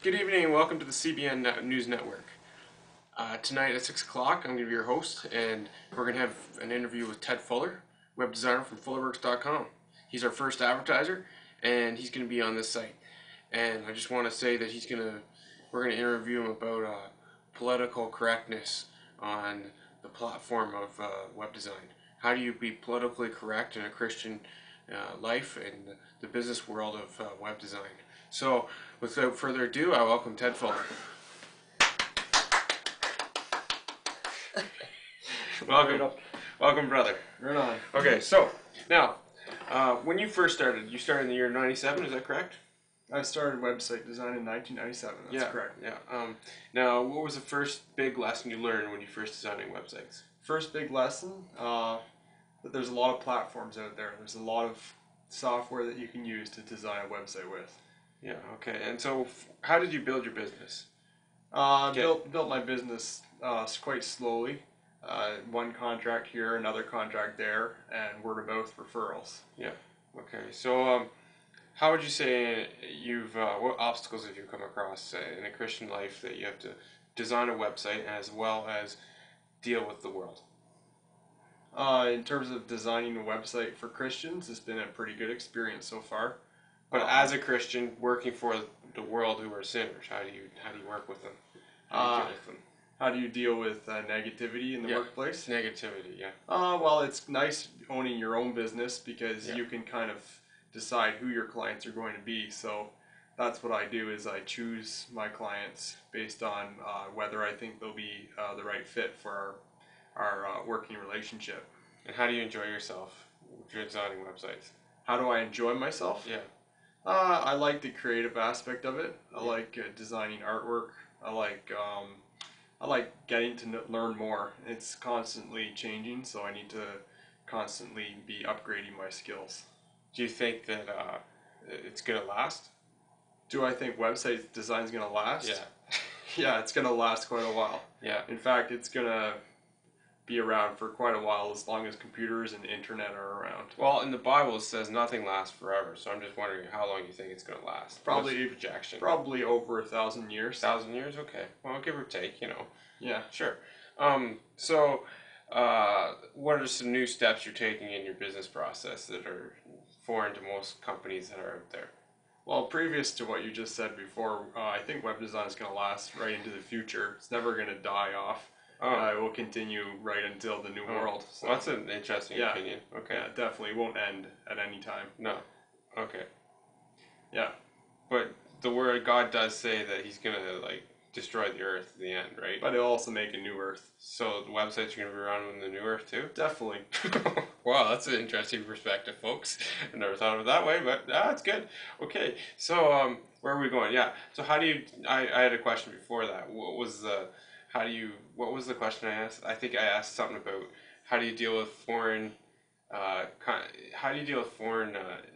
Good evening and welcome to the CBN News Network. Tonight at 6 o'clock, I'm going to be your host, and we're going to have an interview with Ted Fuller, web designer from fullerworks.com. He's our first advertiser, and he's going to be on this site. And I just want to say that we're going to interview him about political correctness on the platform of web design. How do you be politically correct in a Christian life and the business world of web design? So, without further ado, I welcome Ted Fuller. Welcome, brother. Right on. Okay, so now, when you first started, you started in the year '97. Is that correct? I started website design in 1997. That's correct. Yeah. Now, what was the first big lesson you learned when you first designing websites? First big lesson, that there's a lot of platforms out there. There's a lot of software that you can use to design a website with. Yeah. Okay. And so, how did you build your business? Built my business quite slowly. One contract here, another contract there, and word of mouth referrals. Yeah. Okay. So, how would you say what obstacles have you come across in a Christian life that you have to design a website as well as deal with the world? In terms of designing a website for Christians, it's been a pretty good experience so far. But as a Christian working for the world who are sinners, how do you work with them? How do you deal with them? How do you deal with negativity in the workplace? Negativity, yeah. Well, it's nice owning your own business because you can kind of decide who your clients are going to be. So that's what I do is I choose my clients based on whether I think they'll be the right fit for our working relationship. And how do you enjoy yourself designing websites? How do I enjoy myself? Yeah. I like the creative aspect of it. I like designing artwork. I like getting to learn more. It's constantly changing, so I need to constantly be upgrading my skills. Do you think that it's going to last? Do I think website design is going to last? Yeah. Yeah, it's going to last quite a while. Yeah. In fact, it's going to be around for quite a while as long as computers and the internet are around. Well, in the Bible it says nothing lasts forever, so I'm just wondering how long you think it's going to last. Probably a projection. Probably over 1,000 years. 1,000 years? Okay. Well, give or take, you know. Yeah. Sure. So, what are some new steps you're taking in your business process that are foreign to most companies that are out there? Well, previous to what you just said before, I think web design is going to last right into the future. It's never going to die off. It will continue right until the new world. So. Well, that's an interesting opinion. Okay. Yeah, definitely won't end at any time. No. Okay. Yeah. But the word God does say that He's gonna destroy the earth at the end, right? But He'll also make a new earth. So the websites are gonna be around in the new earth too? Definitely. Wow, that's an interesting perspective, folks. I never thought of it that way, but that's good. Okay, so where are we going? Yeah. So how do you? I had a question before that. What was the question I asked? I think I asked something about how do you deal with foreign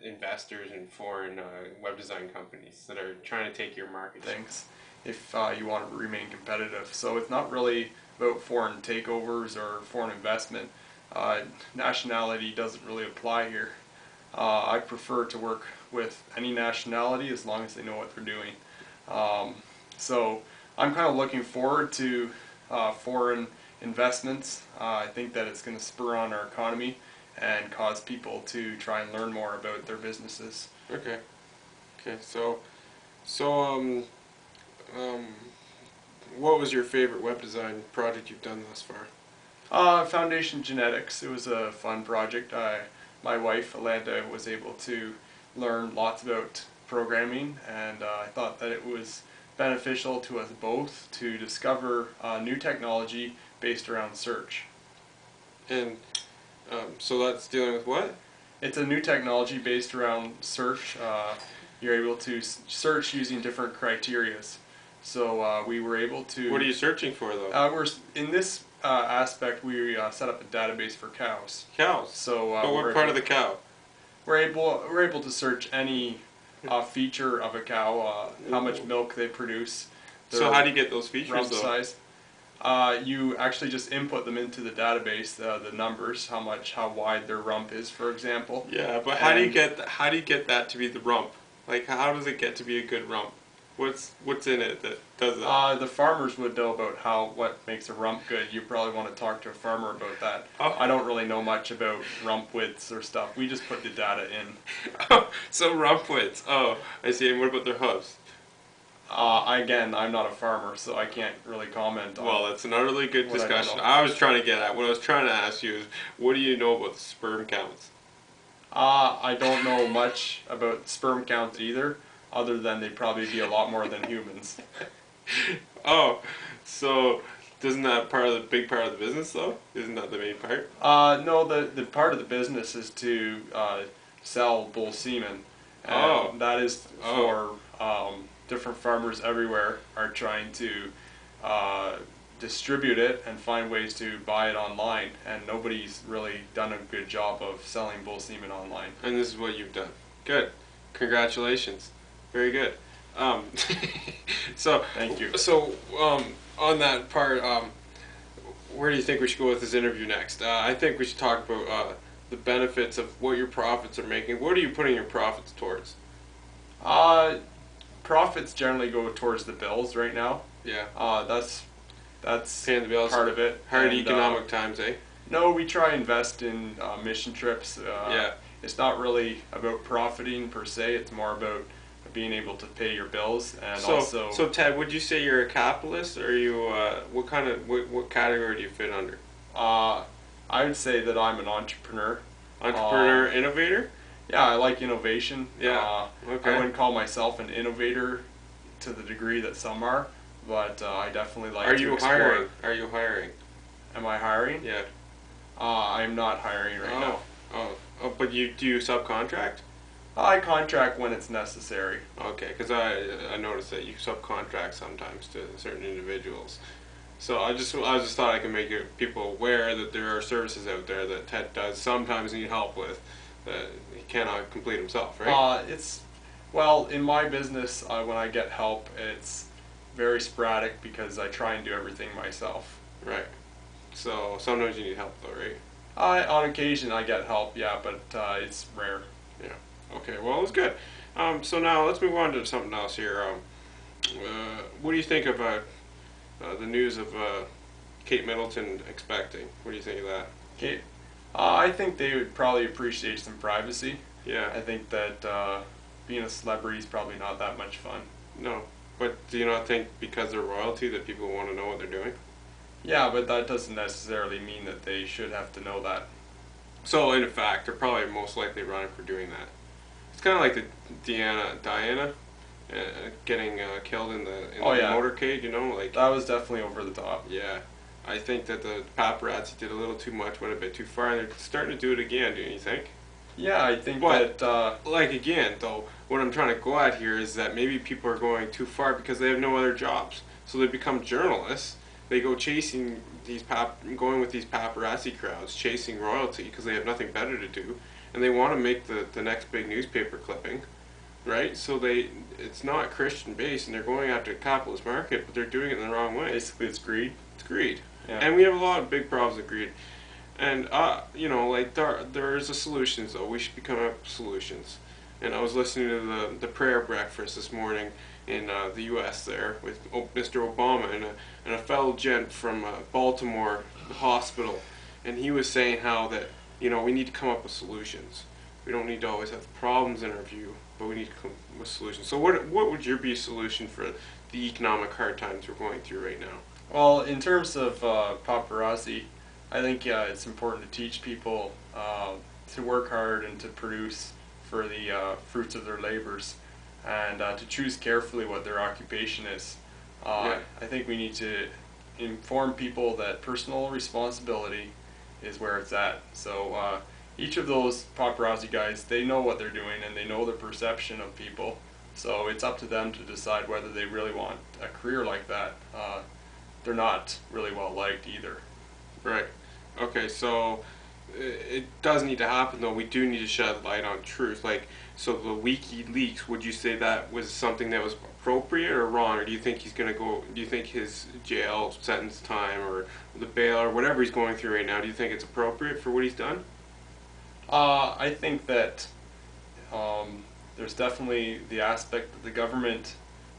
investors and foreign web design companies that are trying to take your market? Thanks. If you want to remain competitive. So it's not really about foreign takeovers or foreign investment. Nationality doesn't really apply here. I prefer to work with any nationality as long as they know what they're doing. So I'm kind of looking forward to foreign investments. I think that it's going to spur on our economy and cause people to try and learn more about their businesses. Okay. What was your favorite web design project you've done thus far? Foundation Genetics. It was a fun project. My wife, Alanda, was able to learn lots about programming, and I thought that it was beneficial to us both to discover new technology based around search. And so that's dealing with what? It's a new technology based around search. You're able to search using different criterias. So we were able to... What are you searching for, though? In this aspect, we set up a database for cows. Cows? So but what part of the cow? We're able to search any feature of a cow, how much milk they produce. So how do you get those features, rump size. You actually just input them into the database, the numbers, how wide their rump is, for example. Yeah, but how do you get that to be the rump? Like, how does it get to be a good rump? What's in it that does that? The farmers would know about what makes a rump good. You probably want to talk to a farmer about that. Oh. I don't really know much about rump widths or stuff. We just put the data in. So rump widths. Oh, I see. And what about their hooves? Again, I'm not a farmer, so I can't really comment on. Well, that's another really good what I don't discussion. know. I was trying to get at. What I was trying to ask you is, what do you know about the sperm counts? I don't know much about sperm counts either, other than they'd probably be a lot more than humans. Oh, so isn't that big part of the business though? Isn't that the main part? No, the part of the business is to sell bull semen. And Oh. that is for different farmers everywhere are trying to distribute it and find ways to buy it online. And nobody's really done a good job of selling bull semen online. And this is what you've done. Good. Congratulations. Very good. Um, so Thank you. So on that part, where do you think we should go with this interview next? I think we should talk about the benefits of what your profits are making. What are you putting your profits towards? Profits generally go towards the bills right now. Yeah. That's Paying the bills. part of it. Hard And, economic times, eh? No, we try and invest in mission trips. Yeah. It's not really about profiting per se. It's more about being able to pay your bills and So Ted, would you say you're a capitalist, or are you what category do you fit under? I would say that I'm an entrepreneur. Entrepreneur, innovator? Yeah, I like innovation. Yeah. Okay. I wouldn't call myself an innovator to the degree that some are, but I definitely like Are to you explore. hiring? Are you hiring? Am I hiring? Yeah. I'm not hiring right now. But do you subcontract? I contract when it's necessary. Okay, because I noticed that you subcontract sometimes to certain individuals. So I just thought I could make people aware that there are services out there that Ted does sometimes need help with that he cannot complete himself, right? Well, in my business, when I get help, it's very sporadic because I try and do everything myself. Right. So sometimes you need help though, right? On occasion I get help, yeah, but it's rare. Yeah. Okay. Well, it was good. So now let's move on to something else here. What do you think of the news of Kate Middleton expecting? What do you think of that? Okay. I think they would probably appreciate some privacy. Yeah. I think that being a celebrity is probably not that much fun. No. But do you not think because they're royalty that people want to know what they're doing? Yeah, but that doesn't necessarily mean that they should have to know that. So in fact, they're probably most likely running for doing that. It's kind of like the Diana getting killed in the motorcade, you know, like that was definitely over the top. Yeah, I think that the paparazzi did a little too much, went a bit too far, and they're starting to do it again. Do you think? Yeah, I think that. Like again, though, what I'm trying to go at here is that maybe people are going too far because they have no other jobs, so they become journalists. They go chasing going with these paparazzi crowds, chasing royalty because they have nothing better to do, and they want to make the next big newspaper clipping, right? So it's not Christian based, and they're going after a capitalist market, but they're doing it in the wrong way. Basically, it's greed. It's greed, yeah. And we have a lot of big problems with greed, and you know, like there's a solutions though. We should be coming up with solutions. And I was listening to the prayer breakfast this morning in the U.S. there with Mr. Obama and a fellow gent from Baltimore Hospital, and he was saying how that, you know, we need to come up with solutions. We don't need to always have problems in our view, but we need to come with solutions. So what would your be a solution for the economic hard times we're going through right now? Well, in terms of paparazzi, I think it's important to teach people to work hard and to produce for the fruits of their labors, and to choose carefully what their occupation is. I think we need to inform people that personal responsibility is where it's at. So each of those paparazzi guys, they know what they're doing and they know the perception of people. So it's up to them to decide whether they really want a career like that. They're not really well liked either. Right. Okay, so it does need to happen though. We do need to shed light on truth. Like, so the WikiLeaks, would you say that was something that was appropriate or wrong, or do you think he's gonna go? Do you think his jail sentence time or the bail or whatever he's going through right now, do you think it's appropriate for what he's done? I think that there's definitely the aspect that the government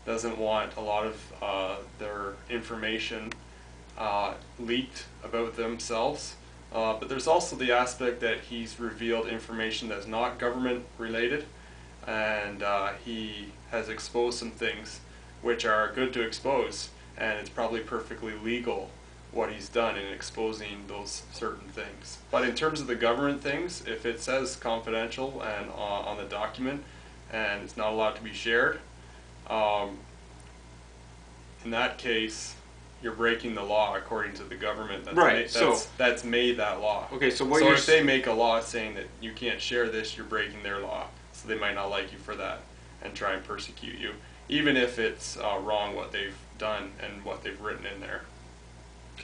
doesn't want a lot of their information leaked about themselves. But there's also the aspect that he's revealed information that's not government related, and he has exposed some things which are good to expose, and it's probably perfectly legal what he's done in exposing those certain things. But in terms of the government things, if it says confidential and on the document and it's not allowed to be shared, in that case, you're breaking the law according to the government that's made that law. Okay, so if they make a law saying that you can't share this, you're breaking their law. So they might not like you for that and try and persecute you, even if it's wrong what they've done and what they've written in there.